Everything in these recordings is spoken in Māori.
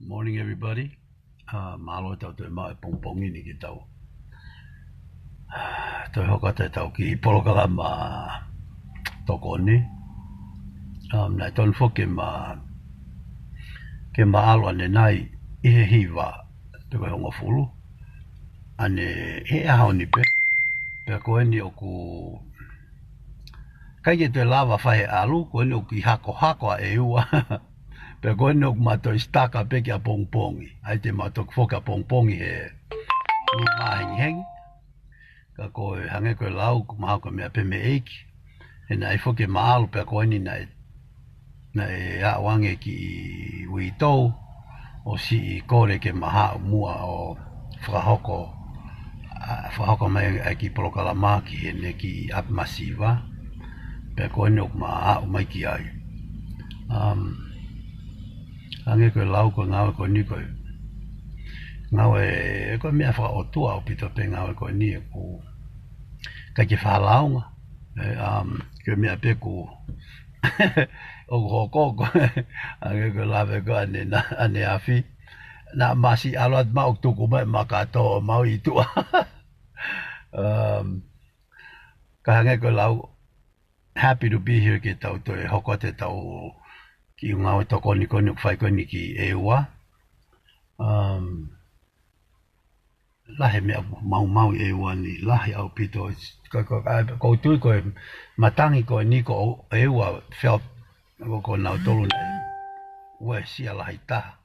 Morning, everybody. Malo tau te mai pongpongi ni ki tau. Toi hoka te tau ki polokala ma tokoni. Nai ton fo ke ma alo ane nai ihe hiwa te koe honga fulu. Ane he ahau ni pe. Pea koe ni oku kai ke te lava whahe alu, koe ni oku hako a e ua. Pea koe ni oku matoi staka peke a pongpongi. Ai te matok foka pongpongi he ni mahengi. Ka koe hange koe lau ku maha koe mea pe me eiki. He nai foke maalu pea koe ni nai awange ki uitou o si I kore ke maha mua o whahoko mai ki polokala maki he ne ki ap masiva. Pea koe ni oku maha mai ki ai. Hange koe lau koe ngawe koe ni koe. Ngawe koe mea whaka o tua o pito pe ngawe koe ni e ku kai ke whalaunga. Koe mea pe ku o hokoko. Hange koe lawe koe ane afi. Na masi aluat ma ok tuku mai makato mau I tua. Ka hange koe lau happy to be here ke tau toi hoko te tau ki ngawe tokoni koni whai koni ki e ua. Lahe mea mau e ua ni lahe au pito. Ko tui koe matangi koe ni ko e ua felt ko nau tolu nei. Ue sia lahi taha.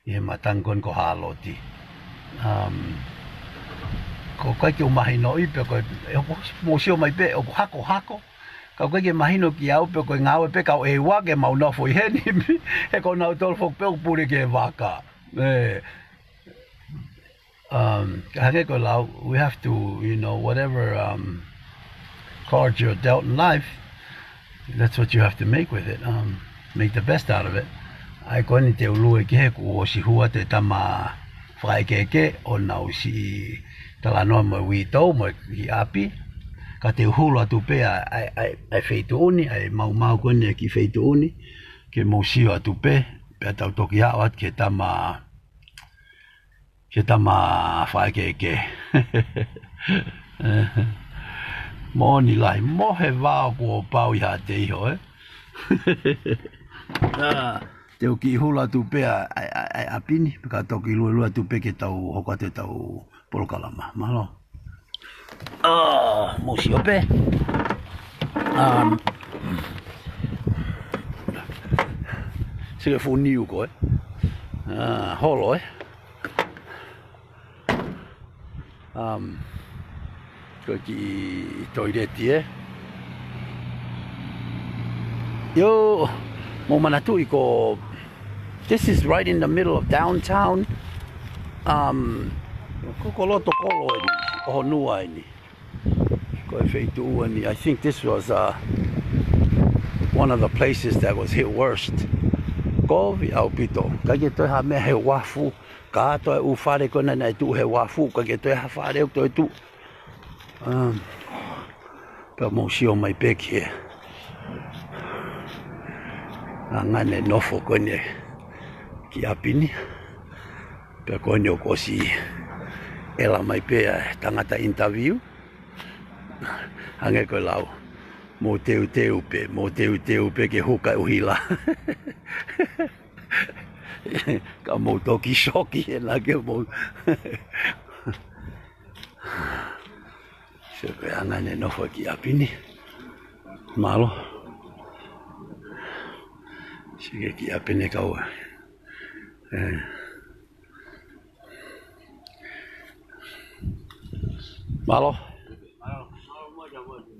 I he matangi koni ko haloti. Ko kai ki o mahino I pe koe mo sio mai pe o hako. Kau kai ke mahino ki au pe koe ngawe pe kau e ua ke mau nofo I heni. He ko nau tolu fok pe o puri ke waka. Hange koe lau, we have to, whatever cards you're dealt in life, that's what you have to make with it. Make the best out of it. Ai koe ni te ulue ki he ku o si hua te tama whae keke o nau si talanoa mo uitou mo I api. Ka te uhulu atu pe ai feitu uni, ai mau koe ni ki feitu uni, ke mousio atu pe, pe tau toki hao at ke tama whae keke. Mōni lai, mohe wāo kua pau I ha te iho, Te uki hula tu pe ai apini, ka toki lua tu pe ke tau hoka te tau polokalama. Malo. Mosi ope. Sike fu niu koe. Holo Koe ki toireti Yo, mo manatui ko. This is right in the middle of downtown. Koko loto kolo ni, o nua ni. Koe feitu ua ni. I think this was one of the places that was hit worst. Ko vi au pito. Ka ke toi ha mea he wafu. Ka toi u whare kona nei tu he wafu. Ka ke toi ha whare o toi tu. Ka mousio mai peke. Ngane nofo kone ki apini. Pea kone o kosi ela mai pea tangata interview. Hange koe lau. Mo teu pe ke huka uhila. Ka mo toki shoki e la ke mo. Se koe angane nofo ki apini. Malo. Sige ki apini kau. Malo.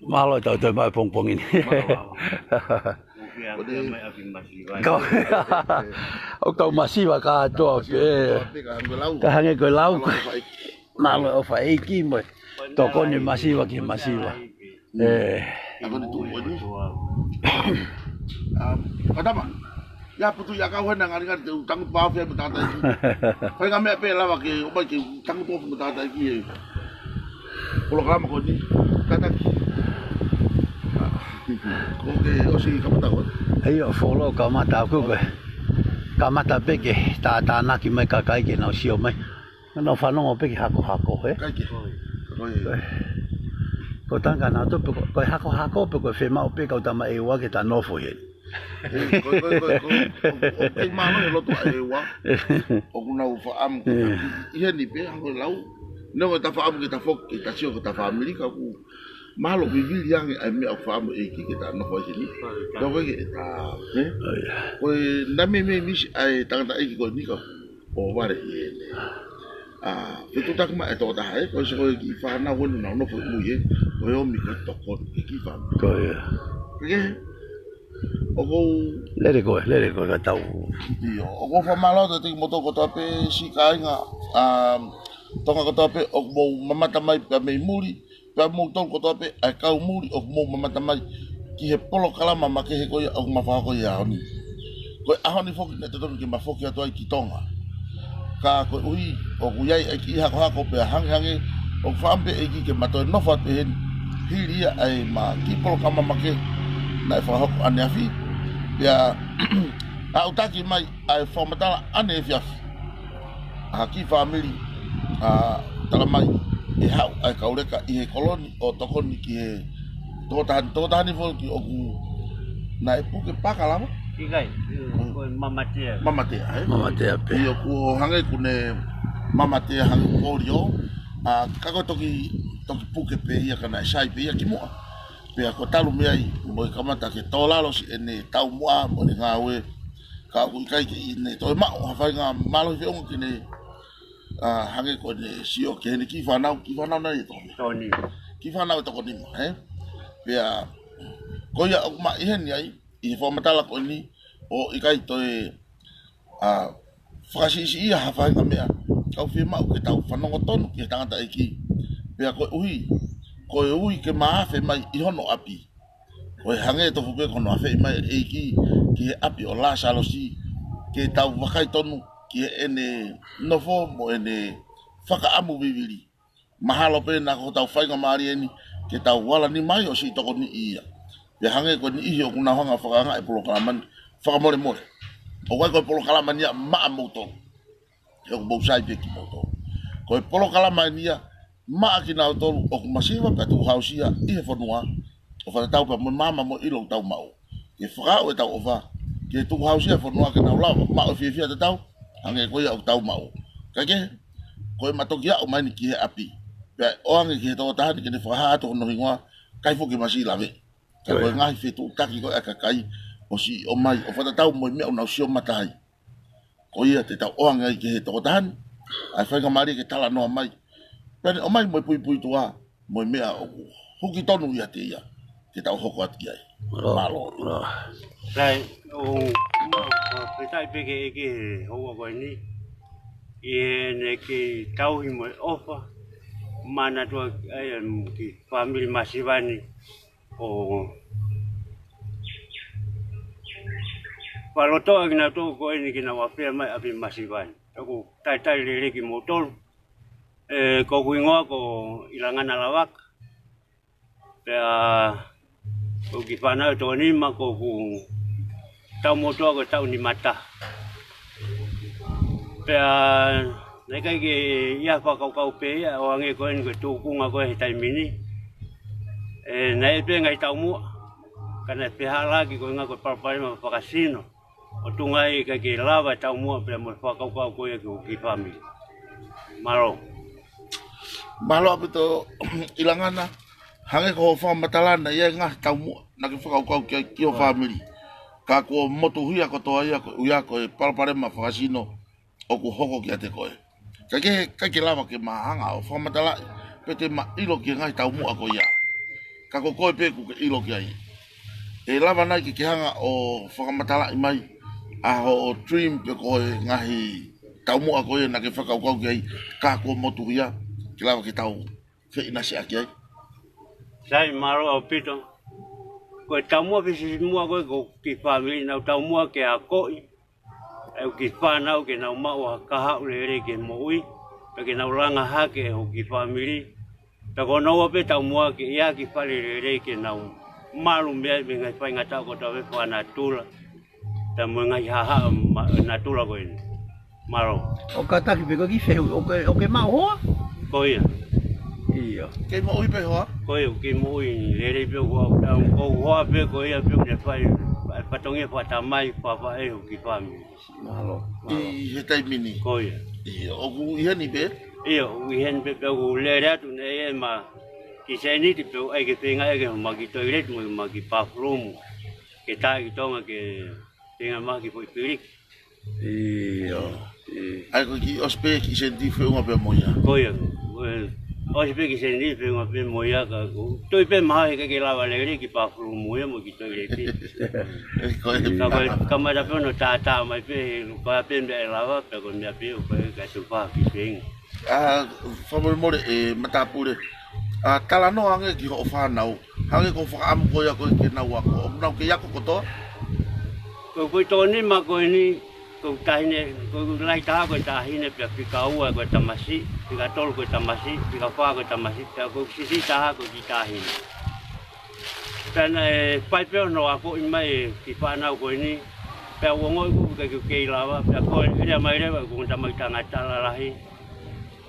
Malo tau toi mai pongpongin. Kau. O kau masiva ka toa ke. Ka hange koe lau. Malo o whaeki mo. Toko ni masiva ki masiva. Kadama. Ya putu ya kau henang ari kan tangu pau fe mata tai. Kai ngame pe lawa ke o ba ke tangu pau mata tai ki. Kalau kamu kau ni kata kau ke osi kamu tahu. Ayo follow kamu tahu ke. kamata peke ta na ki mai ka kai ke na sio mai no whanongo peke hako he Kaiki. Koi. ko tanga na to ko hako pe ko fe mau pe ka tama e wa ke ta no fo he Koi malo lo tu ai wa. O kuna u fa am. Ia ni pe ang lau. No ta fa am ke ta fok ke ta sio ke ta family ka ku. Malo vivi yang ai me fa am e ki ke ta no fo ni. Do ke ta. Ko na me mi ai ta ta e ko ni ko. O wa re ye. Itu tak mak itu dah ko so ki fa na won na no fo mu ye. Ko yo mi ko to ko ki fa. Ko ya. Ke Ogo let it go ka tau io ogo fa malo te moto ko tape si kai nga tonga ko tape og mo mamata mai pa me muri pa mo ton ko tape ai ka muri og mo mamata mai ki he polo kala mama ke he ko og ma fa ko ya oni ko a honi fo ne te ton ki ma fo ki ato ai ki tonga ka ko ui og yai ai ki ha ko pe hang og fa ampe e ki ke mato no fa pe hiri ai ma ki polo kala mama ke na fa hok ane afi ya au taki mai ai formatala ane afi aki family tala mai e hau ai kaureka i he koloni o tokoni ki he totahan ni fo ki oku na e puke pakala Ikai ko mamatea pe i oku hange kune mamatea hange korio kako toki puke pe ia kana sai pe ia ki moa pe ko talu mai mo kamata ke tolalo si ene tau mua mo ngawe ka ku kai ki ne to ma fa nga malo fe on ki ne hange ko ne sio ke ne ki fa na na to Tony ki fa na to ko ni he pe ko ya ma hen yai i fo matala ko ni o ikai to frasisi ia fa nga me ka fe ma ke tau fa no ton ki tanga ta iki pe ko ko ui ke maafe mai i hono api. Ko hange to fuke kono afe mai e ki api o la salosi ke tau wakai tonu ki ene nofo mo ene whaka amu viviri. Mahalo pe na ko tau whainga maari eni ke tau wala ni mai o si toko ni ia. Pe hange ko ni ihi o kuna honga whakanga e polo kalaman whaka more more. O wai ko polo kalaman ia maa mouton. E o bousai pe ki mouton. Ko polo kalaman ia ma ki na tolu o masiva ka tu hausia i he fonua o fa tau pa mama mo ilo tau mau ke fra o tau ova ke tu hausia fonua ke na la ma o fifia tau ange ko ya tau mau ka ke ko ma to kia o mani ki he api pe o ange ki to ta ni ke fa ha to no ngwa kai fo ki masi la ve ka ko ngai fe tu ta ki ko ka kai o si o mai o fa tau mo me o na sio matai ko ia te tau o ange ki he to ta ai fa ngamari ke tala no mai Pene o mai mo pui tua mo mea o huki tonu ia te ia ke tau hoko ati ai. Malo. Sai o petai peke eke hoa koe ni i ne ke tau hi mo ofa mana tua ai ki family masivani o Paloto ag na to koe ni kina wapea mai api masivani. Aku tai lele ki motor ko kuingoa ko ilangana lawak pe ko kifana to ni ma ko ku tau moto ko tau ni mata pe nei kai ke ia pa kau pe ia o ange ko en ko tu ku nga ko he tai mini nei pe ngai tau mu kana pe hala ki ko nga ko pa ma pa kasino o tu ngai ka ke lava tau mu pe mo pa kau ko ye ko ki family maro Malo apito ilangana hange ko fa matalana ia nga tau mu na ke fa kau ki o family ka ko moto huia ko to ia ko uia ko palpare ma fa kasino o ku hoko ki ate ko ka ke lava ke mahanga o fa matala pete ma ilo ki nga tau mu ako ia ka ko pe ku ilo ki ai e lava na ki hanga o fa matala mai a o dream pe ko ngahi tau mu ako ia na ke fa kau ki ai ka ko moto huia Kila kita tahu, fe nasi aki. Sai maro au pito. Ko tamu visi mua ko ki family na tamu ke ako. Au ki pana ke na ma wa ka ha ule ke moi. Ke na ulanga ha ke o ki family. Ta ko no pe tamu ke ya ki pale ke na malu me ngai fa ngata ko ta ve pana tula. ta mo ngai ha na tula ko ini maro O ka taki pe ko ki feu o ke ma ho. ko ia Iyo. Kei mo ui pe hoa. ko ia ke mo i le le pe ko ho pe ko ia pe ne fai patongi pa tamai pa e ki fami Malo. I he tai mini. ko ia I o ku i ni pe. ia wi hen pe ko le ra tu ne e ma ki se ni te pe ai ke penga e ke ma ki toilet mo ma ki pa room ke ta ki tonga ke penga ma ki foi pirik Iyo. Ai ko ki ospe ki se di fe unha pe moia. ko ia o se pe ki se ni pe ma pe mo ia ka ko toi pe ma ke lava le ki pa room mo ia mo ki toilet Ko e kamera pe no ta mai pe pa pe me lava pe ko me pe ko ka tu pa ki ping fa mo e matapure. Tala no ange ki ho fa nau. Hange ko fa am ko ya ko ke na wa ko. Na ke ya ko to. ko to ni ma ko ni ko tahine ko lai ta ko tahine pe ki ka ua ko tamasi ki ka tol ko tamasi ki ka fa ko tamasi ta ko si ta ko ki tahine tan pai pe no ako i mai ki fa na ko ni pe wo ngo ku ke lava pe ko ria mai re ko ta mai tanga tala lahi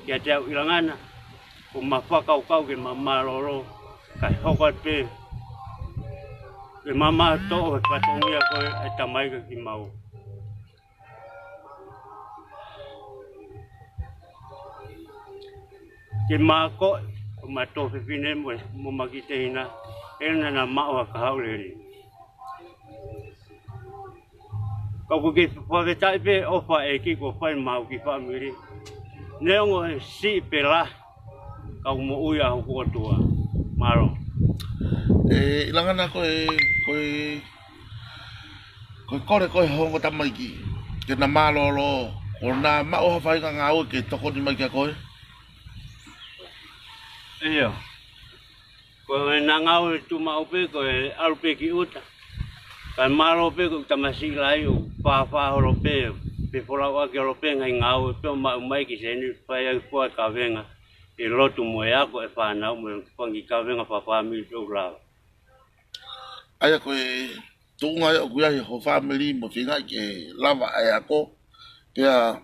ya te ilangana ko ma fa ka ke mama loro ka hoko pe ke mama to pa tongia ko ta mai ki mau ke ma ko ma to fe fine mo ma ki te ina ena na ma wa ka haure ko ke po ve tai pe o fa e ki ko fa ma ki fa mi ne ngo si pe la ka mo uya ko tua maro Ilangana ko kore ko hongo tamai ki. Ke na malolo o na ma o fa nga ngau ke toko ni mai ka ko. Iya. Ko na ngau tu mau pe ko al pe ki uta. Kan malo pe ko tamasi lai o pa ho pe pe fora wa ke ro pe ngai ngau pe ma mai ki se ni fa ya ko ka venga. E lotu mo ya ko e fa na mo pangi ka venga fa mi to la. Aya ko tunga o kuya ho family mo finga ke lava aya ko ya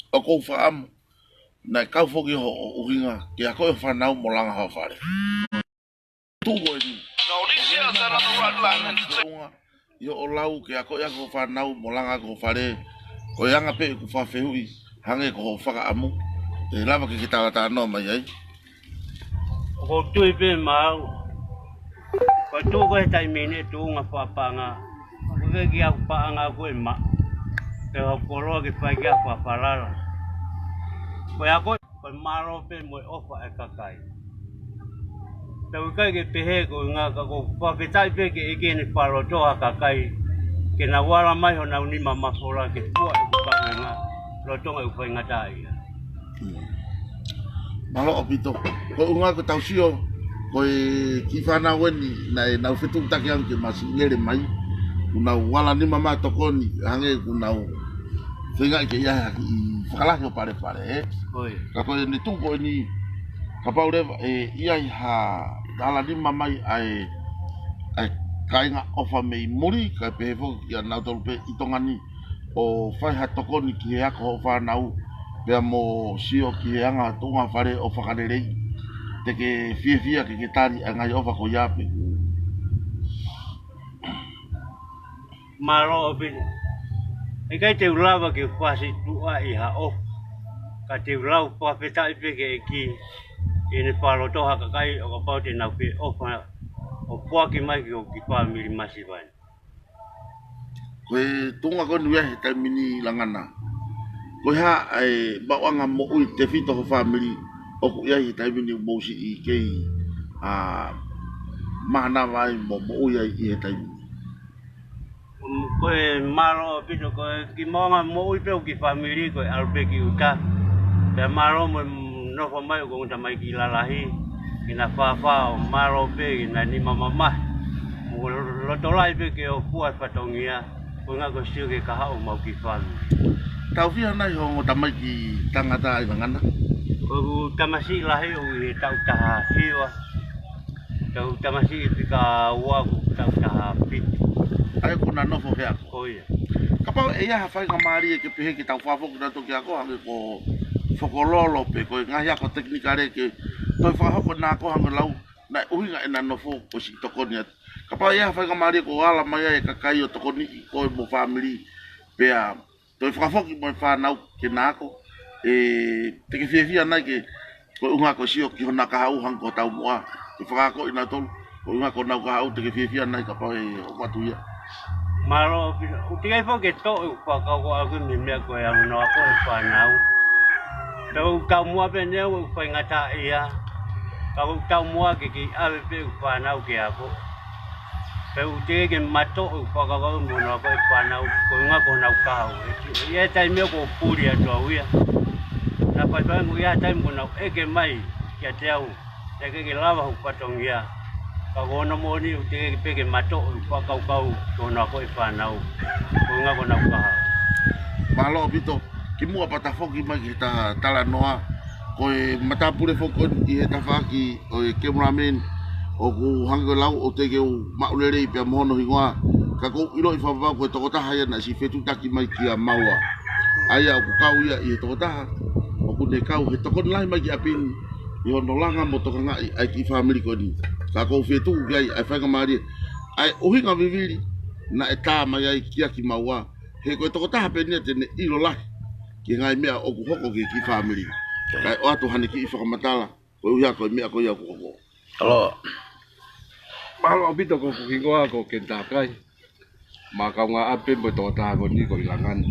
o ko fa am na ka fo ki ho o ringa ke ko fa na mo langa ha fa le tu go ni no ni sia sa na ro la yo o lau ke ko ya ko fa na mo langa ko fa le ko yanga pe ko fa fe hui hange ko fa ka amu e lava ke kita ta no mai ai Ko tu pe ma ko tu ko tai mini tu nga pa nga ko ki a pa nga ko ma te ko ro ki pa ki a pa la ko ya ko maro pe mo ofa e ka kai te ka ke pe he ko nga ka ko pa ke tai pe ke ni pa ro to ka kai ke na wala mai ho na ni mama fora ke pu ko pa nga ro to nga ko nga tai malo opito ko unga ko tausio ko ki fana weni na fitu taki ang ke masingere mai una wala ni mama tokoni hange kuna finga ke ya fakala ko pare oi ka ko ni tu ko ni ka paure ia ha dala ni mama ai kainga ofa me muri ka pe fo ya na tolpe itongani o fai ha tokoni ki ya ko fa nau pe mo sio ki anga tunga fare o fakanere te ke fia ke tani anga yo fa ko ya pe maro opi e kai te ulava ke kwasi tu ai ha o ka te ulau pa peta pe ke ki ene palo to ha ka kai o pa te na pe o fa o po ki mai ki pa mi masi vai ko tunga ko nu ya ta mini langana ko ha ai ba wanga mo ui te fito ko family o ku ya ta mini mo si i ke mana vai mo ui ai i ta ko maro pito ko ki monga mo ui pe ki family ko alpe ki uta pe maro mo no fa mai ko ta mai ki lalahi ina fa maro pe ina ni mama mo lo to lai pe ke o pu fa tongia ko nga ko sio ke ka ha o mau ki family tau fia nai ho tamai ki tangata i ngana o tamasi lahi o i tau taha hiwa tau tamasi i ka ua ku tau taha piti ai kuna no fo fia ko ia Kapau e ia hawhai ka maari e ke pehe ki tau whawhoku na toki ako hange ko whokololo pe ko ngahi ako teknikare ke toi whahoko nā ko hange lau na uhinga e na nofo o si tokoni atu. Kapau e ia hawhai ka maari ko ala mai e kakai o tokoni ko e mo family pe a toi whawhoki mo e whanau ke nāko e teke whiawhia nai ke ko unga ko sio ki hona ka hau hange ko tau moa ke whakako ina tolu ko unga ko nau ka hau teke whiawhia nai kapau e o matuia. Malo, utingai po ke to ko aku ni me ko yang no ko pa nau. Tau ka mua pe ne ko ngata ia. Ka tau mua ke ki ave pe pa nau ke ako. Pe utingai ke mato ko mo no ko pa nau ko nga ko nau ka. Ia tai me ko puri ato ia. Na pa pa ia tai mo nau e ke mai ke teu. Te ke lava ko patong ia. Kagono mo ni utingai pe ke mato ko kau ko na ko whanau ko nga ko na ka malo bito ki mua pata foki mai ki ta tala noa ko e mata pure foko i he ta faki o e cameraman o ku hango lau o te ke u maulere i pe mono hingoa ka ko ilo i fava ko to ta haya na si fetu taki mai ki a maua aya ku kau ia i to ta o ku ne kau he to kon lai mai ki apin i ono langa mo to nga ai ki family ko ni ka ko fetu gai ai fa ka mari ai o hinga viviri na eta mai ai kia ki maua he ko to ta pe ne te i lo lai ki ngai mea o ku hoko ki family kai o atu hani ki fa matala ko ia ko mea ko ia ko ko Alo. Malo bito ko kingoa ko kenta kai. Maka nga ape mo to ta ko ni ko ilangan.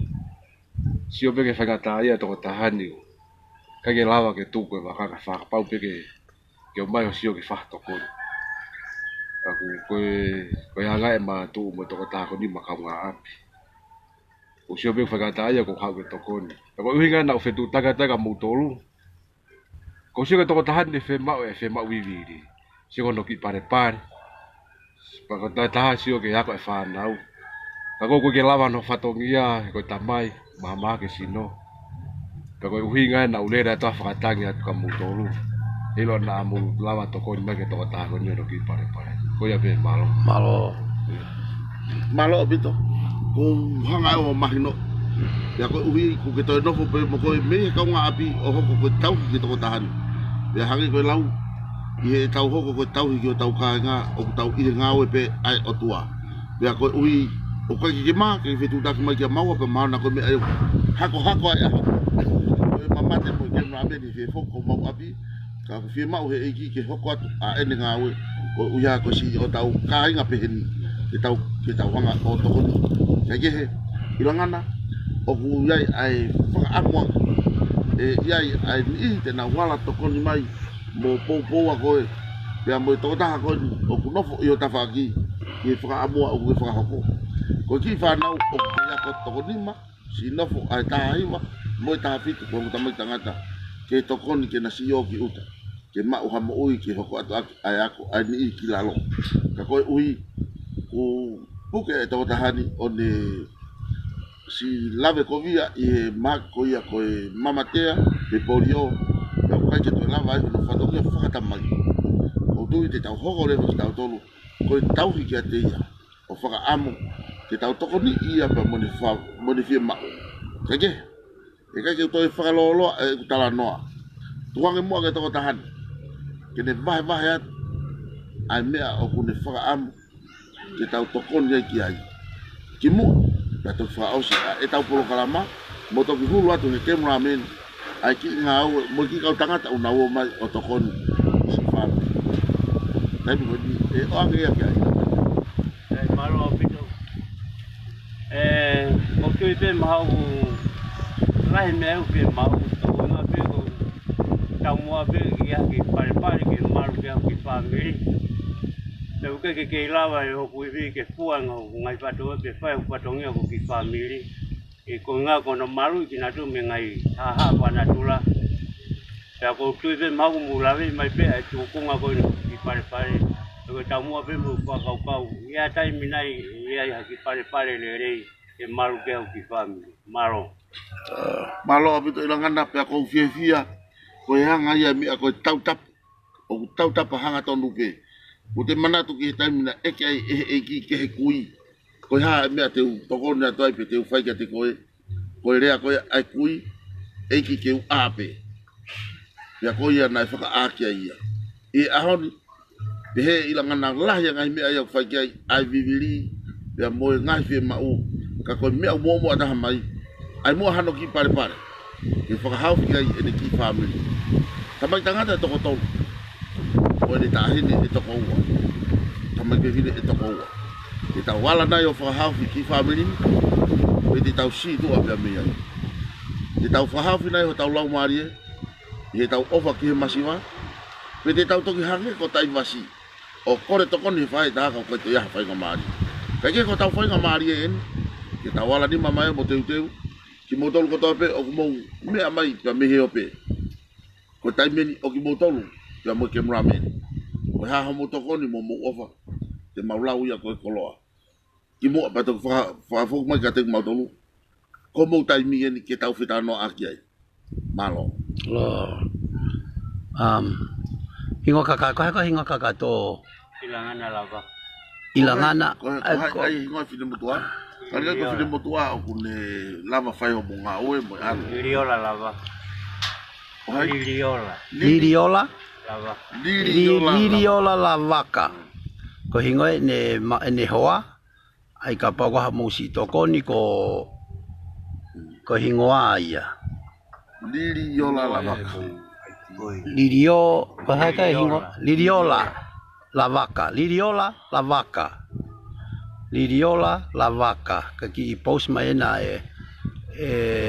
Sio pe ke fagata ia to ta hani. Ka ke lava ke tu ko ka fa pau pe ke o mai sio ke fa to ko. Aku ko ya ga ma tu mo to ta ko ni maka nga ape. O sio pe fagata ia ko ha ke to ko ni. Ko uhinga na fe tu taga mo tolu. Ko sio ke to ta hani fe ma wiwi. Sio no ki pare. Pakota taha sio ke ako e whanau. Kako ko ke lawa no whatongia ko tamai mama ke sino. Kako uhinga na ulera to whakatangi atu ka mutolu. Ilo na amu lawa to ko ni ke to taha ko ni no ki pare. Ko ya be malo. malo bito ko hanga o mahino ya ko uhi ko ke to no fo pe mo ko me ka nga api o ko tau ki to tahan ya hangi ko lau i tau hoko ko tau hi o tau ka nga o tau i nga o pe ai o tua ya ko ui o ko ki ma ke fetu ta ma ki ma o pe ma na ko me ai hako ai ko mama te mo ke na me ni fe foko mo api ka fi ma o he ki ke hoko a ene nga o ko uya ko si o tau ka nga pe hin ke tau hanga o to ko ke he ilangana o ku yai ai fa amwa yai ai ni te na wala to ko ni mai mo po a koe pia mo to ta ko o ku no fo yo ta fa ki e fa amo o ku fa hoko ko ki fa na o ya ko to ni ma si no fo ai ta ai ma mo ta fi ko mo ta mai tangata ke to ko ni ke na si yo ki uta ke ma o ha mo ui ke hoko atu ai ako ai ni ki la lo ka ko ui ku puke to ta hani o ne si lave ko via e ma ko ia ko mamatea de polio ya ko ke to lava no fa to ke fa ta mai o tu te tau hogo le tau tolu ko tau hi ke te ia o fa amo ke tau to ko ni ia pa mo ni fi ma ke e ka ke to fa lo e ta la no tu wa mo ke to ta han ke ne va ya ai me o ku ne fa amo ke tau to ko ni ki ai ki mo ya to fa o sa e tau polo kalama mo to ki hulu atu ni cameraman ai ki nga mo ki ka tangata una o mai o to kon si fa tai mo ni e o nge ya kai ai malo pito mo tu pe mau lai me o pe mau to na pe ko tau mo pe ya ki pare ki mal ki family le uke ke lava e ho kuivi ke fuanga ngai pato pe fa patongia ko ki family e ko nga ko no malu ki na tu me ngai ha pa na tula ya ko tu ve mau mulavi mai pe tu ko nga ko ki pare ko ta mo pe mo pa kau ya tai minai ya ki pare le e malu ke ki family malo abito ilangan na pe ko fia ko hanga ya mi ko tau tap hanga tonu pe o te mana tu ki tai mina e ki e ki ke kui Koe ha mea te toko na toi pe te whai ka te koe. Koe rea koe ai kui eiki ke u ape. Pea koe ia nai whaka ākia ia. E ahoni, pe he ila ngana lahi ngai mea ia whai kia ai viviri. Pea moe ngai whi mau. Ka koe mea umomo ataha mai. Ai mua hano ki pare pare. Ke whakahau whikai e ne ki family. Tamai tangata e toko tolu. Koe ne tahini e toko ua. Tamai ke hine e toko ua. Te tau wala nai o whakahau ki family. Koe te tau si tua pia mea. Te tau whakahau nai o tau lau maari e. Te tau ofa ki he masiwa. Koe te tau toki hange ko tai masi. O kore toko ni whae tāka koe te iaha whainga maari. Kai ke ko tau whainga maari e eni. Te tau wala ni mamae mo teu teu. Ki motolu ko tope o kumou mea mai pia mehe ope. Ko tai meni o ki motolu pia mo ke mramen. Ko haha mo tokoni mo mo ofa. Te maulau ia koe koloa. Ki mo apato whafok mai ka te mautolu. Ko mo tai mi eni ke tau whetano aki ai. Malo. Lo. Hingo kaka, ko heko hingo kaka to Ilangana lava. ilangana. Ai hingo fide mutua. Kali ko fide mutua o kune lava fai o bunga oe mo alo. Liriola lava. Liriola. Liriola. Lava. Liriola la vaca. Ko hingo ne hoa. Ai ka pa ko ha mo si tokoni ko hingoa ia. Liriola la vaca. Lirio, ko haka hingo liriola la vaca. Liriola la vaca. Liriola la vaca. Ka ki post mai na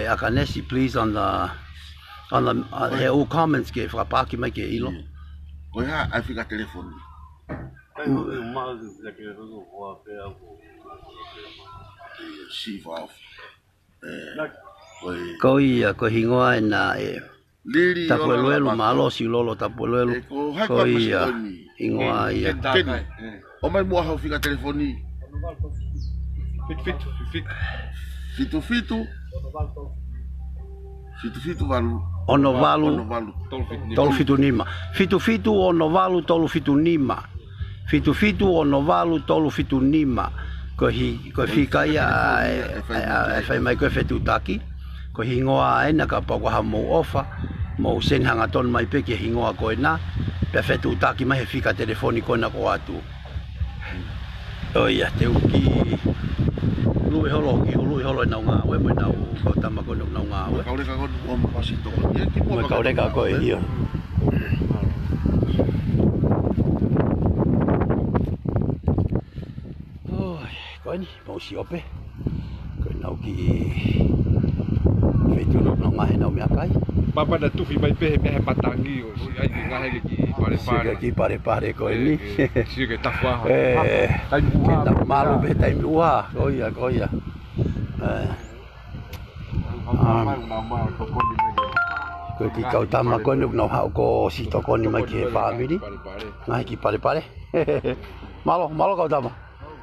akanesi please on the he all comments ke fra pa ki mai ke ilo. Ko ha ai fika telefoni. Si off. Ko ia ko hingoa na tapueluelu malo si lolo tapueluelu. Ko ia hingoa ia. O mai mua hau fika telefoni. Fitu. Fitu valu. Ono valu. Tolu fitu nima. Fitu ono valu tolu fitu nima. Fitu ono valu tolu fitu nima. Ko fika ia fai mai ko fetu taki. Ko hingoa ena ka pa ko ha mo ofa. Mo sen hanga ton mai pe ke hingoa ko na. Pe fetu taki mai fika telefoni ko na ko atu. Oia te uki lui holo na nga we mo na ko tama ko na nga we. Ka ka ko mo pasito ko. Mo ka ka ko iyo. Ko ni mo si ope. Ko na uki fetu no nga na me akai. Papa da tufi mai pe patangi o si ai ngahe ki pare ko ni. Si ke tafwa. Tai malu be tai ua. Ko ia. Ko ki kau tama ko nuk no hau ko si to ko ni mai ke family. Ngai ki pare. Malo kau tama.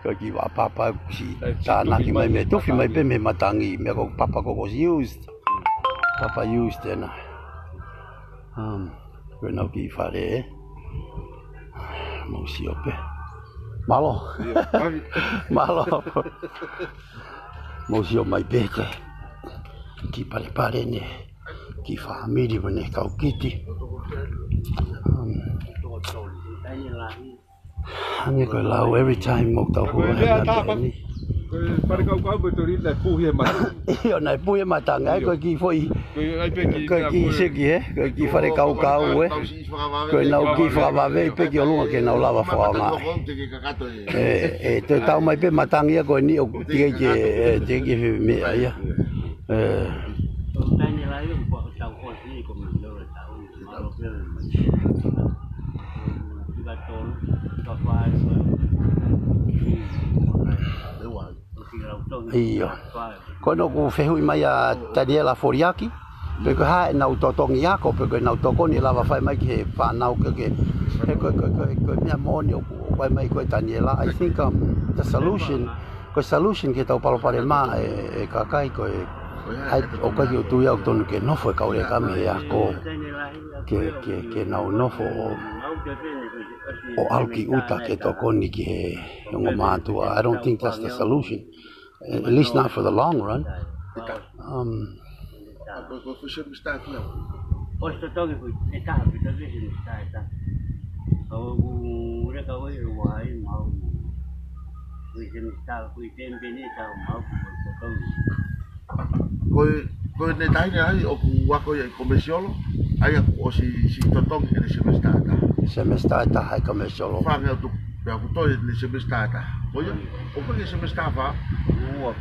Ko ki wa papa si tana ki mai me tufi mai pe me matangi me ko papa ko was used. Papa used na. Ko na ki fare. Mo si ope. Malo. Mo si o mai pete. Ki pare ne. Ki family ne kau kiti. Hange ko lau every time mo tau ho. Pare kau betul ni puhi mata. Iyo na puhi mata ngai ko ki foi. Ko ki seki ko ki fare kau ko na ki fa va ve pe ki olunga ke na lava fa ma. Te tau mai pe matangia ko ni o ti ke me ya. Iyo. Kono ku fehui mai a Daniela Foriaki. Peko ha na utotongi yako peko na utokoni lava fai mai ke pa na ko mia moni o vai mai ko Daniela. I think the solution ke tau palo pare ma e kakai ko ai o ka ki tu ya tonu ke no foi ka ore ka me ya ko ke na no fo o au ki uta ke to koni ki he ngo matua. I don't think that's the solution, at least not for the long run. Ko se mista ki. O sto toki ku eta bi to ke ni sta. O ku re ka wai wai mau. Ku se mista ku tembe ni ta mau ku to. Ko ne tai ne ai o ku wa ko ye komisiolo. Ai o si totong ni se mista ta. Se mista ta hai komisiolo. Fa nge tu pe ku to ni se mista ta. O ko ni se mista fa. Ua.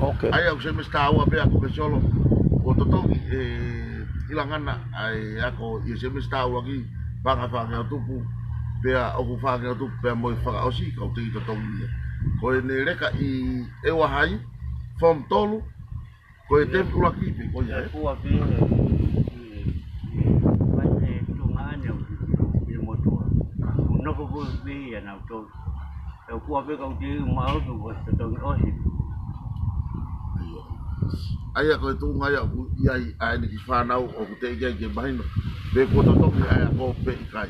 Okay. Ai o se mista ua pe komisiolo. O totong ilangana ai ako i se mista ua ki panga nge tupu. Pe o ku fa nge tupu pe mo fa o si ka o te totong ni. Ko ne reka i e wa hai from tolu. Ko e te pula ki pe ko ia. Ko pe no ko be ya na to ko pe ka ti mau tu ko to o si ai ko tu ngai ku ai ni fa na o ku te ge baino be ko to ai ko pe kai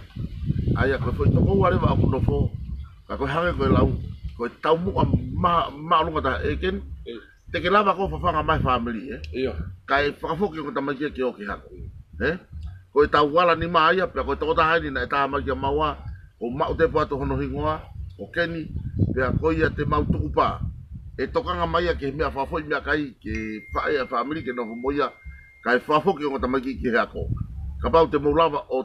ai ko foi to ko wale ba ku no fo ka ko hanga ko lau ko tau mu ma lu ngata eken te ke lava ko fa nga mai family Iyo. Kai fa fo ke ko ta ma ke o ke ha ko tau wala ni mai pe ko to ta ni na ta ma ke mawa o mau te pato hono hingoa o keni pe a koia te mau tukupa e tokanga mai ke mea fafo mea kai ke fae a family ke no moia kai fafo ke ngota mai ki hako ka pau te moulava o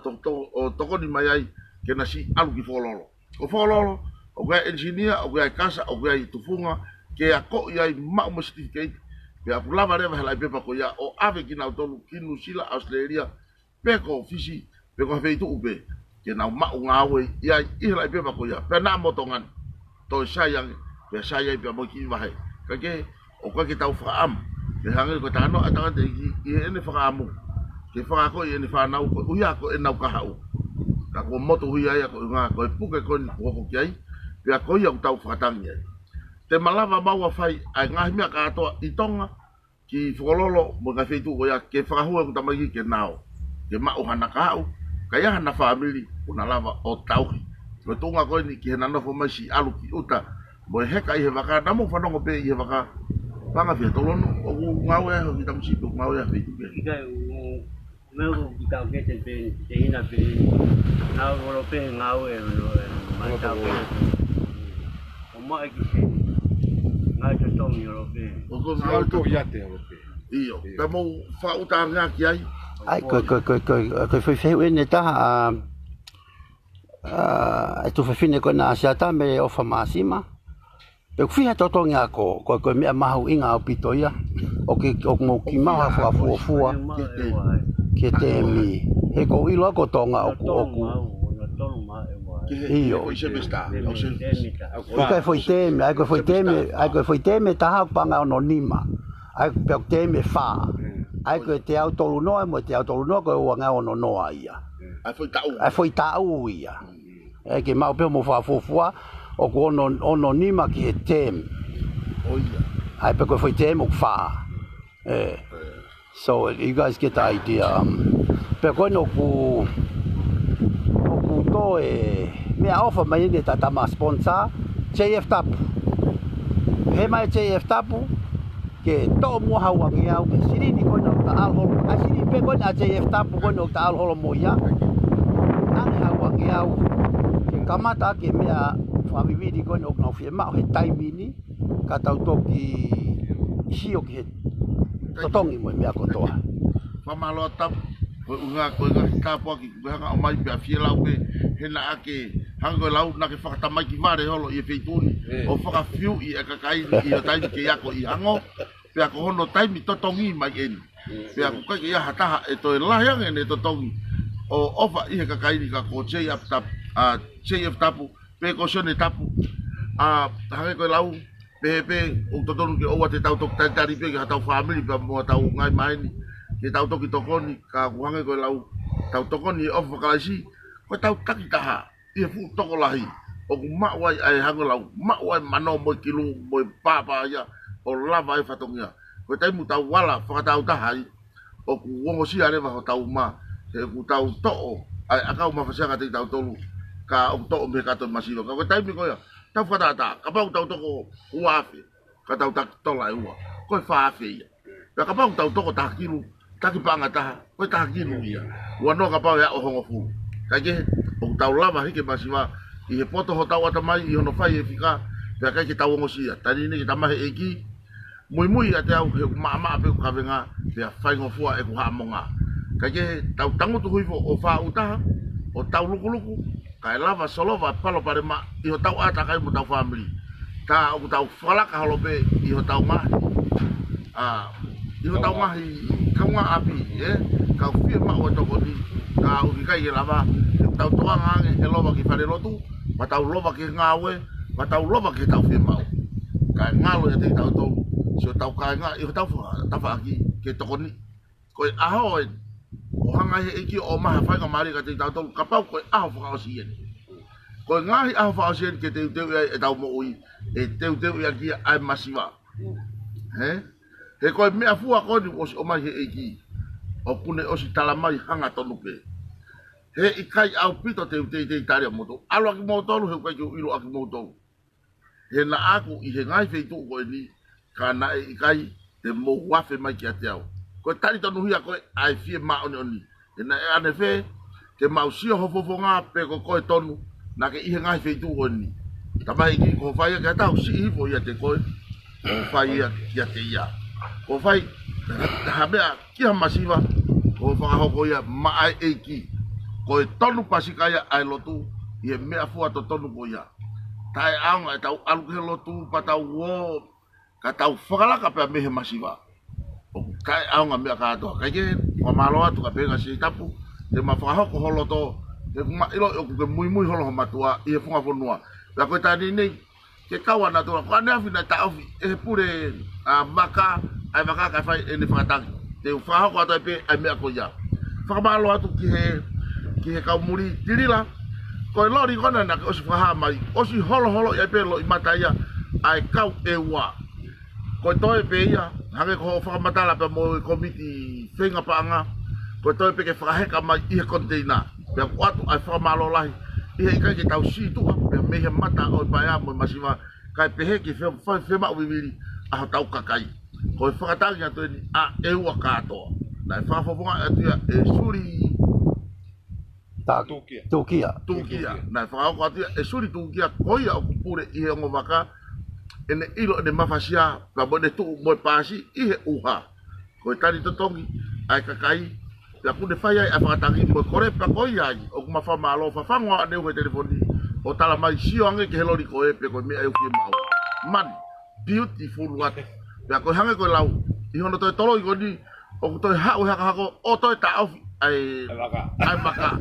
toko ni mai ai ke na si alu ki fololo o fololo o ga engineer o ga kasa o ga tufunga ke a ko ia mau certificate pe a pulava reva hala pepa ko ia o ave ki na tolu kinu sila Australia pe ko fisi pe ko feitu upe ke na ma ngawe ia ila pe ba ko ia pe na motongan to sayang pe saya pe mo ki vai ka ke o ka ke tau fa am ke hanga ko tano atanga de ki ene fa amu ke fa ko ene fa na ko ia ko ena ka hau ka ko moto hui ia ko nga ko pu ke ko ko ki ai pe ko ia tau fa tangia te malava maua fai ai ngahi mea ka to itonga ki fololo mo ka feitu ko ia ke fa hu ko tamagi ke nao ke ma o hana ka hau kaya hana family una lava o tauhi ko tunga ko ni ki hana no fo masi alu ki uta mo heka i hevaka namo fa no pe i hevaka panga fi tolono o ngawe ho ki tamsi ko ngawe fi tu ke ka me ko ka ke te ina pe na ro pe ngawe no ma ta ko o ma ki na to tong yo pe o ko Ngau ngawe to to ia te o pe. iyo pe mo fa uta nga ki ai Ai ko foi feu ne ta tu fa fine ko na sia ta me o fa masima. Pe fia to to nga ko me mahu inga o pitoia. O mo ki ma fa fu ke te mi. He ko ilo ko tonga o iyo o se besta o se ai ko foi teme ta ha panga anonima. Ai pe teme fa. Ai ko te auto no mo te auto no ko wa nga ono no ia. Ai foi tau ia. E ke mau pe mo fa fofua o ko ono nima ki tem. o ia Ai pe ko foi tem o fa. So you guys get the idea. Pe ko no ku to me offer mai ni tata ma sponsor JF Tapu. He mai JF Tapu ke to mo hawangi au ke siri ni ko no ta alhol a siri pe ko na JF Tapu ko no ta alhol mo ya an hawangi au ke kamata ke mea fa vivi ko no fi ma he taimi ni ka tau to ki hio ke to tongi mo mea ko toa fa malo tap ko nga ka po ki hanga o mai pe fi lau pe hena ake hanga lau na ke fa ta mai ki mare holo i feituni o fa fiu i ka kai i tai ke ya ko i hango pe ko hono tai mi to tongi mai en pe ko ka ya hata e to la yang en to tongi o ofa i ka kai ni ka ko che ya tap a che ya tapu pe ko sone tapu a hanga ko lau pe o to tonu ke o wa te tau to tari pe ka tau family pe mo tau ngai mai ni ke tau toki tokoni ka kuhange ko lau tau tokoni of kalasi ko tau taki taha i fu toko lahi o ku ma wai ai hango lau ma wai mano mo kilu mo papa ya o lava ai fatongia Ko tai mu tau wala whakatau tahai o ku wongo sia rewa ho tau ma he ku tau to'o ai akau mawhasianga te tau tolu ka o to'o me kato masiro ka ko tai mi ko ya tau whatata ka pau tau toko uafe ka tau tak tola e ua ko whaafe ia ka pau tau toko takiru taki panga taha ko takiru ia ua no ka pau ya o hongo fu ka ke o tau lava hike masiwa i he poto ho tau atamai i hono whai e whika pia kai ki tau wongo sia tani ni ki tamahe e ki mui a te au he maa pe ka venga pia whai ngofua e ku haa monga ka ke tau tangutu huifo o wha utaha o tau luku kai lava solova palo pare ma i ho tau ata kai mo tau family ka o tau whalaka halope i ho tau mahi i ho tau mahi kaunga api ka uwhia ma o toko ni ka uki kai e lava tau toa ngange he lova ki whare lotu ma tau lova ki ngawe ma tau lova ki tau whia mau ka ngalo e te tau tau so tau ka nga i ho tau aki ke toko ni koe aho e o hanga he eki o maha whainga maari ka te tau tau ka pau koe aho whakao sien koe ngahi aho whakao sien ke teu e tau mo ui e teu ia ki ai masiwa he koe mea fua koni o mai he eki o kune o si talamai hanga tonu pe he ikai au pito teu tari a moto alo aki motolu he koe ki ilo aki motolu he na aku i he ngai feitu koe ni ka na e ikai te mo wafe mai ki ate au koe tari tonu hia koe ai fie ma oni he na e ane fe te mausio hofofo ngā pe ko koe tonu na ke i he ngai feitu koe ni tamai ki ko whai ka tau si hifo ia te koe ko whai ia ki ate ia ko whai hamea ki ha masiva ko whakahoko ia ma ai eiki koe tonu pasikaya ai lotu i he mea fua to tonu ko ia tai aunga e tau aluke lotu pa tau wo ka tau whakalaka pia mehe masiwa o kai aunga mea katoa kai ke kwa malo atu ka penga si tapu te ma whakahoko holo to te kuma ilo o kuke mui holo matua i he funga fonua pia koe tani nei ke kawa na tua kwa neafi na taofi e he pure maka ai maka kai whai e ni whakatangi te whakahoko atu e pe ai mea ko ia whakamalo atu ki he kau muri tirila koe lori kona na ke osi whaha mai osi holo ia pe lo i mata ia ai kau e ua koe toe pe ia hange ko whakamatala pe mo komiti whenga paanga koe toe pe ke whakaheka mai i he container pia kuatu ai whakamalo lahi i he ikai ke tau situa pia mehe mata o i paia mo i masiwa kai pehe ki whema uwiwiri aho tau kakai koe whakatangi atu ni a e ua katoa na e whakafofonga atu ia e suri Tukia. Na whakao atu ia e suri tukia koia o kupure i he ongo waka ene ilo ene mafasia ka bone tu mo pasi i he uha koe tani totongi ai kakai ya kune whai ai a whakatangi mo kore pa koia ai o kuma whamalo whawhangoa aneu he telefoni o tala mai sio ange ke helori koe pe koe mea euki mau man beautiful wat ya koe hange koe lau i hono toi tolo i koni o toi hao hako o toi taofi ai maka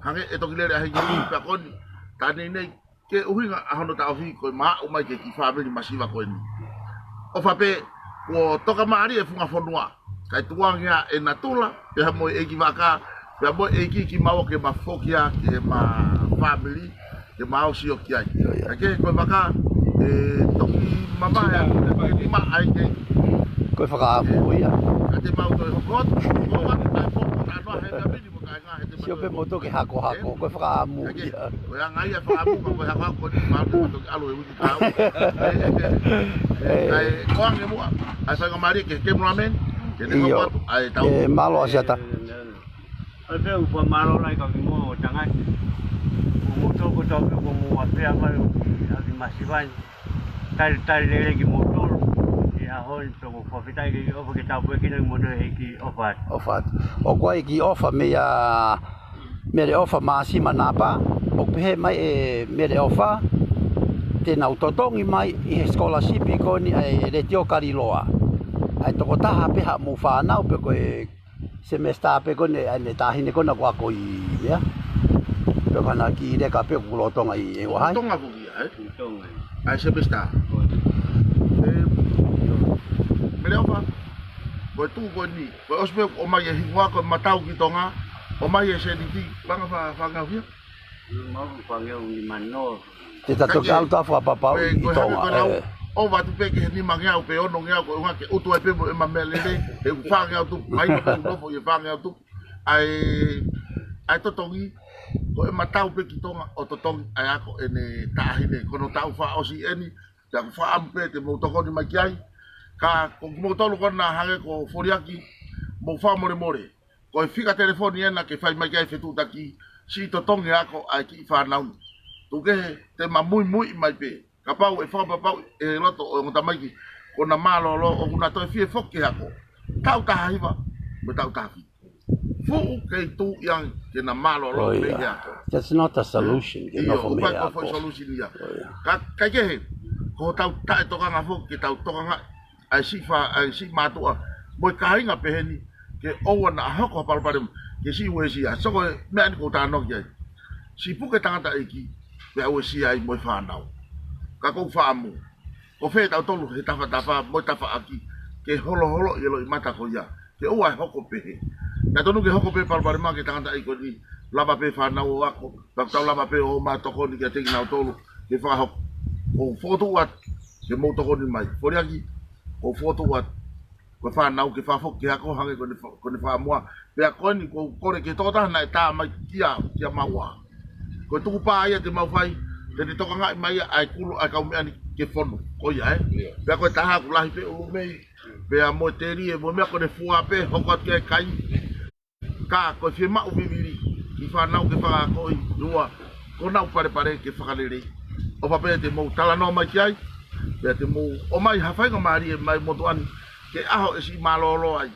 hange e toki lere ahi ngi pe koni tani nei ke uhinga ahono taofi koe maa umai ke ki family masiva koe ni o whape o toka maari e funga fonua kai tuangia e natula pe hamo e ki waka pe hamo e ki mawo ke mafokia ke ma family ke mao sio ki ai ke koe waka e toki mamaya ke ma ai ke koe whakaamu ia te mau toi hokot o watu tai poku ta noa he kamini mo kai ngā he te sio pe moto ke hako koe whakaamu ia koe a ngai a whaamu ka koe hako hako ni mau te moto ke alo e uti kau kai koange mua a sanga mari ke mulamen ke ne hoko ai tau malo asiata ai pe upa malo lai ka ki mo tangai mo toko toko ko mo apea mai aki masivan tai lele ki mo tolo hoi toko whawhitai ki ofa ki tau puekina ki mono e ki ofat. O koe ki ofa mea re ofa maasima napa, o pehe mai e mere ofa, te nau totongi mai i he scholarship i koni e re tio kariloa. Ai toko taha peha mu whanau pe koe semester pe kone ai ne tahine kona kua ko i mea. Pe kana ki reka pe kulotonga i e wahai. Tonga kukia, ai semester. Meleofa, koe tu koe ni, koe ospe o mai e hingua koe matau ki tonga, o mai e se niti, panga whangau hia? Mau whangau ni mano. Te tatoki alu ta whapapau i tonga. o va tu pe ke ni mangea o pe ono ngea ko nga ke utu ai pe mo e mamelele e fa ngea tu mai no fo e fa ngea tu ai totongi ko e matau pe ki tonga o totongi ai ako ene tahine kono tau fa o si eni ya fa ampe te mo toko ni makiai ka ko mo tolu kona hange ko foriaki mo fa more ko e fika telefoni ena ke fai makiai fetu taki si totongi ako ai ki fa nau tu ke te mamui mai pe ka pau e fa pau e loto o ngota mai ki kona malo lo o kuna to fie foki ako tau ta hiva mo tau ta fu ke tu yang ke na malo lo me ya that's not a solution you know for me ko solution ya ka ke ko tau ta to ka fu ke tau to ka ai si matu mo ka hinga peheni ke o na ha ko pal pal ke si we si so ko me an ko ta no ke si pu ke tanga ta iki pe o si ai mo fa nau ka ko fa mu ko fe tau tolu he ta fa mo ta fa aki ke holo ye lo mata ko ya ke o ai hoko pehe na tonu ke hoko pe pal pal ma ke tanga ta iko ni lava pe fa nau ako tau lava pe o ma to ko ni ke te na tolu ke fa hoko o foto wat ke mo to ko ni mai por aquí o foto wat ko fa nau ke fa fo ke ako hange ko ni fa mo pe ko ni ko kore ke to ta na ta mai kia mawa ko tu pa ia te mau fai te to nga mai ai kulu ai ka me ani ke fono ko ya pe ko ta ha ku la pe o me pe a mo te ri e mo me ko ne fu ape ho ko ke kai ka ko fi ma u bibiri ki fa nau ke fa ko i lua ko nau pare ke fa le o fa pe te mo tala no mai kai pe te mo o mai ha fai ko mari mai mo to an ke aho e si malolo ai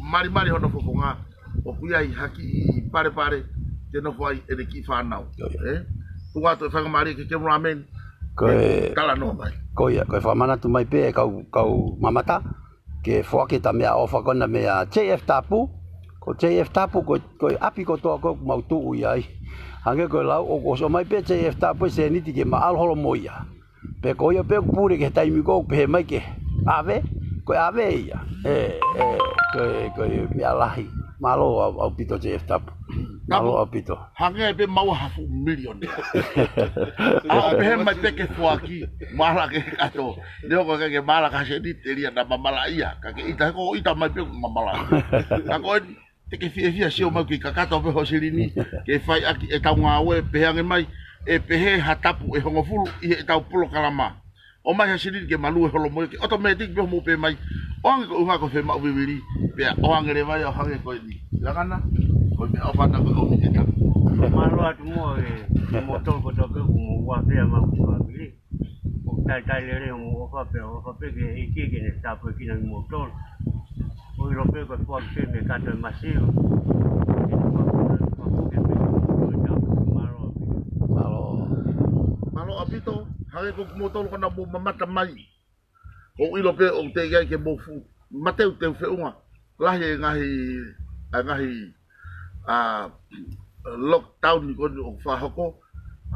mari hono fo nga o ku ai haki pare te no foi e ki fa nau tu wa to fa mari ke mo amen ko tala no mai ko ia ko fa mana tu mai pe kau mamata ke fo ke ta mea o fa kona mea JF tapu ko JF tapu ko api ko to ko mau tu ai hange ko lau o so mai pe JF tapu se ni ti ke ma al holo moia pe ko ia pe pure ke tai mi ko pe mai ke ave ko ave ia ko mi alahi malo au pito JF tapu malo au pito hange pe mau hafu million a pe mai pe ke fo aki mala ke ato leo ko ke mala ka se di teria na mala ia ka ke ita mai pe mala ka ko te ke fia si o mau ki kakato pe ho silini ke fai aki e tau nga we pe hange mai e pe he hatapu e hongo fulu i e tau pulo kalama o mai ha silini ke malu e holo mo ke automatic pe mo pe mai o ang ko uma ko fe ma bibiri pe o ang le vai o hange ko ni la kana ko me o fana ko o mi ta malo atu mo e mo to ko to ko mo wa pe ma ko bibiri o tai le mo fa pe ke iki ke ne sta pe ki na mo to o europeo ko po ke me kato masivo malo apito hare ko motor ko na mo mamata mai o ilo pe o te ga ke mo fu mateu te fe unha la he ngahi lockdown ni ko o fa hoko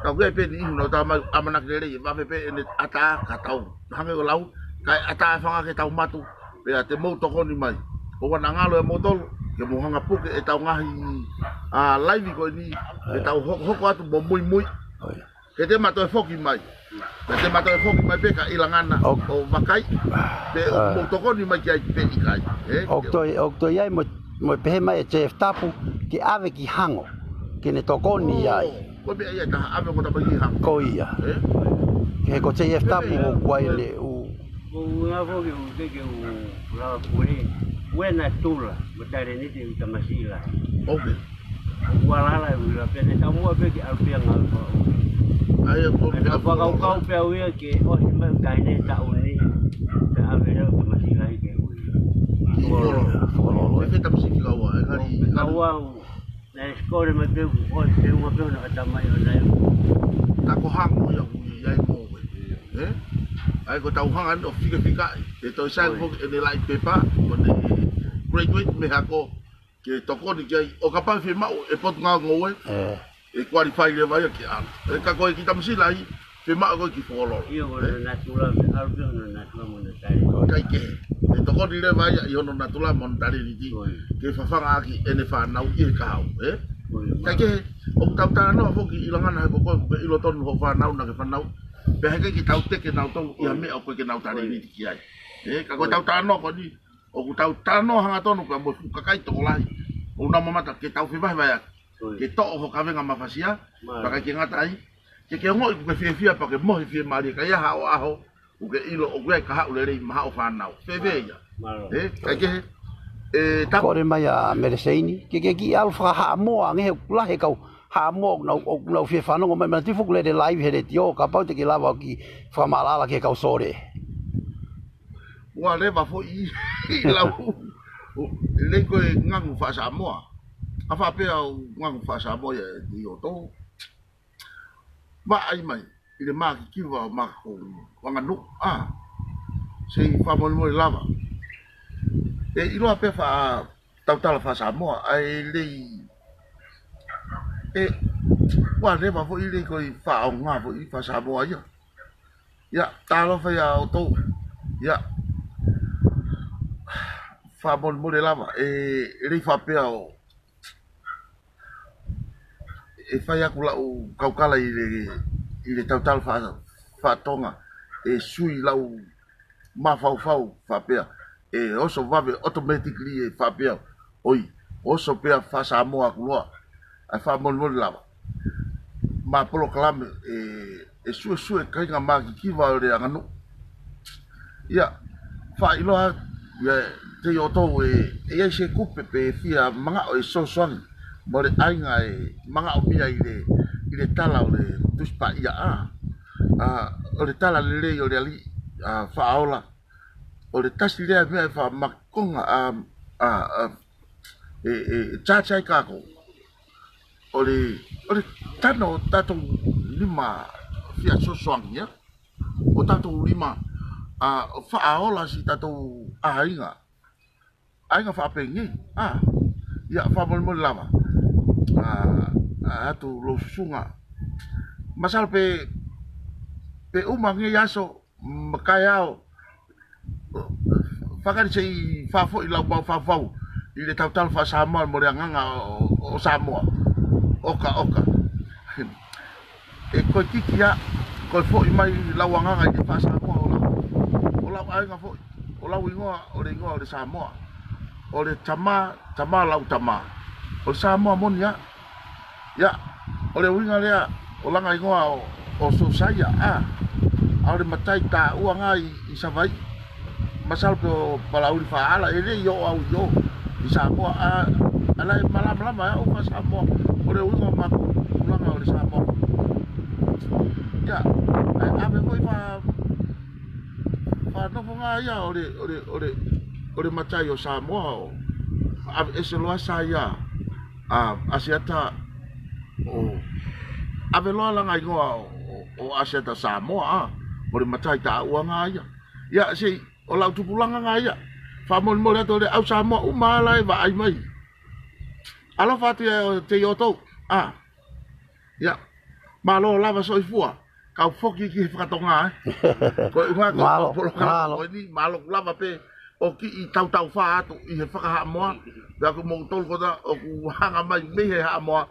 ta ge pe ni no ta ma amana ke le va pe en ata ka tau hange ko lau kai ata fa ke tau matu pe te mo to ko ni mai o wana ngalo e motor ke mo hanga puke e tau ngahi live ko ni e tau hoko atu mo mui ke te mato e foki mai te mato e foki mai pe ka ilangana o makai pe mo toko ni mai kai pe kai okto ia mo pe mai e tapu ki ave ki hango ke ne toko ni ai ko be ia ta ave ko ta ki hango ko ia ke ko tapu o kwai le o nga foki o ke o la puri buena tula betare ni te tamasila okay wala la la pene tamu pe ki alpia ngal ai ko pa kau pe wi ke o me kai ne ta uni ta avera tamasila ke o fe tamasila wa ngari kawa na skore me pe o te mo pe na tamai o na ta ko hango ya ai mo ai ko tau hanga o fika e to sai ko e lai pepa ko ne great me hako ke toko ni ke o kapa fe mau e pot nga ngoe e qualify le vai ke an e ka ko ki tamsi lai fe mau ko ki folo io na tula aldo na tula mo na tai kai ke e toko ni le vai io no na tula mon tari ni ti ke fa fa aki ene fa nau i ka hau kai ke o tau ta no fo ki ilanga na ko ilo ton ho fa nau na ke fa nau Pe heke ki tau teke nau tau ia mea o koe ke nau tare ni ki ai. Ka koe tau tano ko ni. O ku tau tano hanga tonu ka mo kakai toko lahi. O na mamata ke tau whiwai vai aki. Ke to o kawenga mafasia. Paka ki ngata ai. Ke ngoi ku ke whiwhia pa ke mohi whia maari. Ka ia hao aho. U ke ilo o kuai ka hau lerei maha o whanau. Whiwhia. Ka ke Kore mai a mereseini. Ke ki alfa ha moa ngehe lahe kau. Ha mo na fie whanongo mai mana tifuku le live here tio ka pau te ki lava ki whamalala ke kau sore. Ua lewa fo i lau. Le koe ngangu wha Samoa. A wha pia ngangu wha Samoa i o tō. Wa ai mai. I le maa ki kiwa o maa ko wanganu. Se wha molimori lava. E iloa pia wha tautala wha Samoa. Ai lei wa lewa fo i le koe wha o ngā fo i wha Samoa ia. Ia, tālo whai a o tō. Ia. Wha molimori lava. Rei wha pia o. Whai aku lau kaukala i le tautala wha tonga. Sui lau mawhau wha pia. Oso wawe automatically wha pia. Oi, oso pia wha Samoa kuloa. Ai wha molimori lava. Ma polo kalame sue kainga maki kiwa o re anganu. Ia, wha iloa te o tō e se kupe pe fia manga o sosoangi. Mo le ainga manga o mia i le tala o le tuspa ia o le tala le rei o le ali wha aola. O le tasi lea mea wha makonga chachai kako. O le tano tatou lima fia sosoangi ia. O tatou lima wha aola si tatou ainga. Ainga wha apengi. Ia wha molimori lava. Atu lo susunga. Masal pe umangi yaso makai ao. Whakari sei whafo i lau mau whawau. I le tautala wha Samoa mo rea nganga o Samoa. Oka. Koe kiki a. Koe fo i mai lau anganga i le wha Samoa o lau. O lau ainga fo. O lau ingoa o le Samoa. O le tama lau tama. O le Samoa moni a. Ia. O le winga lea. O langa ingoa o Sosaia a. A o le matai ta uanga i Savai. Masal po palauri faala ele yo au yo. I Samoa a. Ala e malama ya o fa Samoa. O le winga mako. Ulanga o le Samoa. Ia. Ave foi fa no fonga ia o le matai o Samoa. Ave ese loa sa ia. Asiata o ave loa langa ingoa o asiata Samoa o le matai ta uanga ia. Ia sei o lau tupulanga nga ia. Wha molimori ato le au Samoa umala e wa ai mai. Alo whati te iotou. Ia. Malo lava soifua. Kau foki ki whakatonga Koe unga Malo. Koe ni malo lava pe. O ki i tau wha atu i he whakaha moa. Pea ku mou tolu kota o ku hanga mai me he haa moa.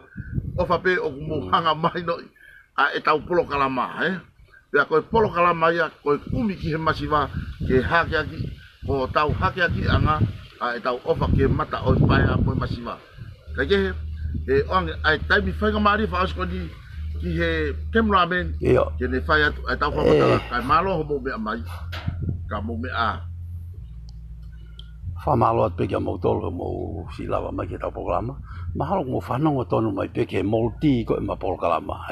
O whape o ku mou hanga mai no e tau polo kalama. Pea koe polo kalama ia koe kumi ki he masiwa ke hake aki. Ko tau hake aki anga e tau ofa ke mata o pai a moe masiwa. Kai kehe oange ai taimi whainga maari whaasko ni ki he cameraman. Ke ne whai atu e tau whamatala. Kai malo ho mou mea mai. Ka mou mea Whamalo at peke mo tolo mo silawa mai ke tau programa. Mahalo mo whanongo tonu mai peke molti ko e ma programa.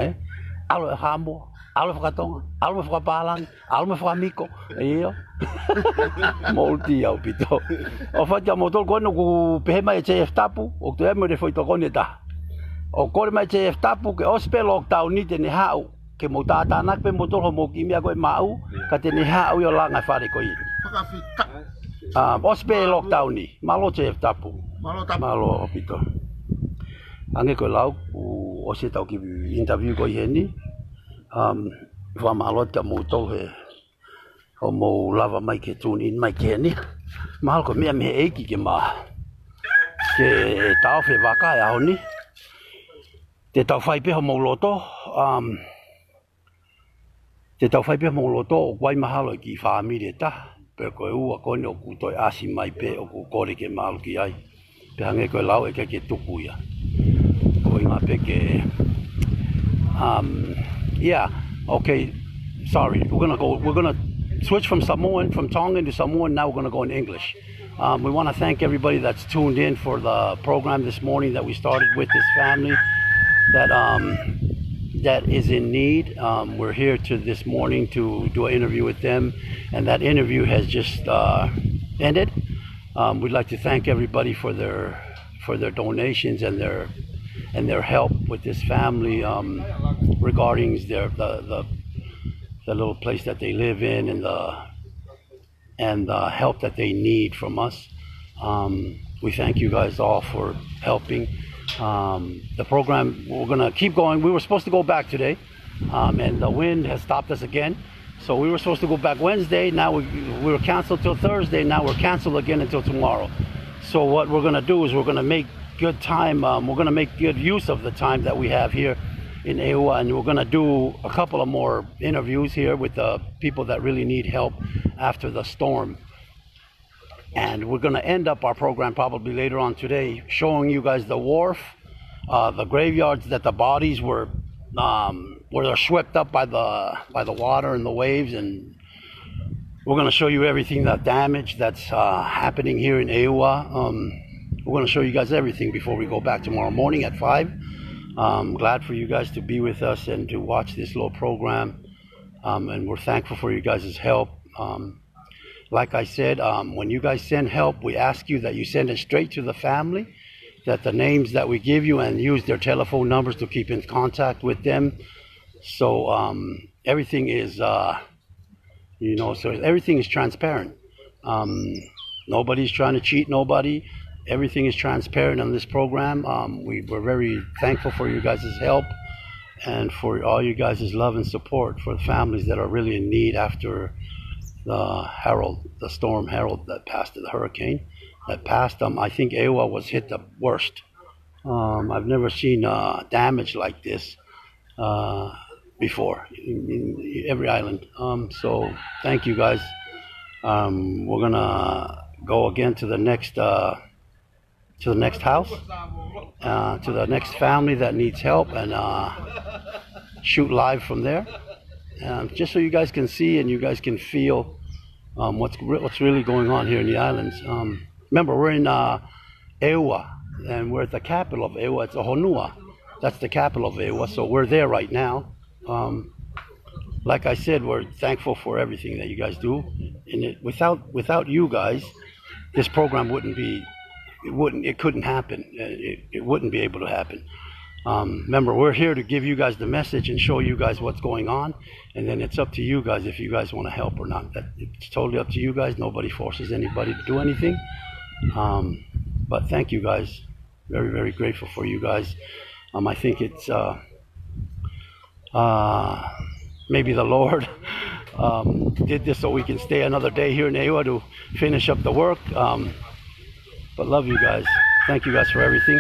Alo e hamo, alo whakatonga, alo me whakapalang, alo me whakamiko. Iyo. Molti au pito. O whatia mo tolo koe no ku pehe mai e TF tapu, o tu emo re foi to kone ta. O kore mai TF tapu ke ospe lockdown ni te ne hau. Ke mo tātānak pe mo tolo mo kimia koe mau, ka te ne hau yo langa whare ko iru. whakawhita. Ospe lockdown ni, malo TF tapu. Malo tapu. Malo pito. Ange ko lau, o se tau ki interview ko i heni. Wha malot ka mo tau he. O mo lava mai ke tune in mai ke ni. Mahal ko mea mehe eiki ke ma. Ke tau whe waka e aho ni. Te tau whai peho mo loto. Te tau whai pia mōlo tō o kwai mahalo ki whaamire ta. Pea koe ua kone o kutoi asi mai pe o ku kore ke mahalo ki ai. Pe hange koe lau e ke tuku ia. Koe ngā pe ke... yeah, okay, sorry. We're gonna switch from Tongan to Samoan. Now we're gonna go in English. We want to thank everybody that's tuned in for the program this morning that we started with this family that is in need. We're here this morning to do an interview with them, and that interview has just ended. We'd like to thank everybody for their donations and their help with this family regarding the little place that they live in and the help that they need from us. We thank you guys all for helping. The program, we're gonna keep going. We were supposed to go back today, and the wind has stopped us again. So we were supposed to go back Wednesday. Now we were canceled till Thursday. Now we're canceled again until tomorrow. So what we're gonna do is we're gonna make good time. We're gonna make good use of the time that we have here in Eua, and we're gonna do a couple of more interviews here with the people that really need help after the storm. And we're gonna end up our program probably later on today, showing you guys the wharf, the graveyards that the bodies were where they're swept up by the water and the waves, and we're gonna show you everything, that damage that's happening here in Eua. We're gonna show you guys everything before we go back tomorrow morning at 5. I'm glad for you guys to be with us and to watch this little program, and we're thankful for you guys' help. Like I said, when you guys send help, we ask you that you send it straight to the family, that the names that we give you, and use their telephone numbers to keep in contact with them. So everything is, so everything is transparent. Nobody's trying to cheat nobody. Everything is transparent on this program. We're very thankful for you guys' help and for all you guys' love and support for the families that are really in need after the storm Harold that passed, the hurricane that passed. I think Eua was hit the worst. I've never seen damage like this before in every island. So thank you guys. We're gonna go again to the next house, to the next family that needs help, and shoot live from there, just so you guys can see and you guys can feel what's really going on here in the islands. Remember, we're in Eua, and we're at the capital of Eua. It's Honua. That's the capital of Eua, so we're there right now. Like I said, we're thankful for everything that you guys do, and without you guys, this program it couldn't happen. It wouldn't be able to happen. Remember, we're here to give you guys the message and show you guys what's going on, and then it's up to you guys if you guys want to help or not. It's totally up to you guys. Nobody forces anybody to do anything. But thank you guys. Very, very grateful for you guys. I think it's maybe the Lord did this so we can stay another day here in Eua to finish up the work. But love you guys. Thank you guys for everything.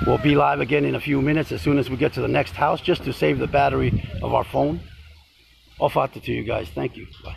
We'll be live again in a few minutes as soon as we get to the next house, just to save the battery of our phone. Ofata to you guys. Thank you. Bye.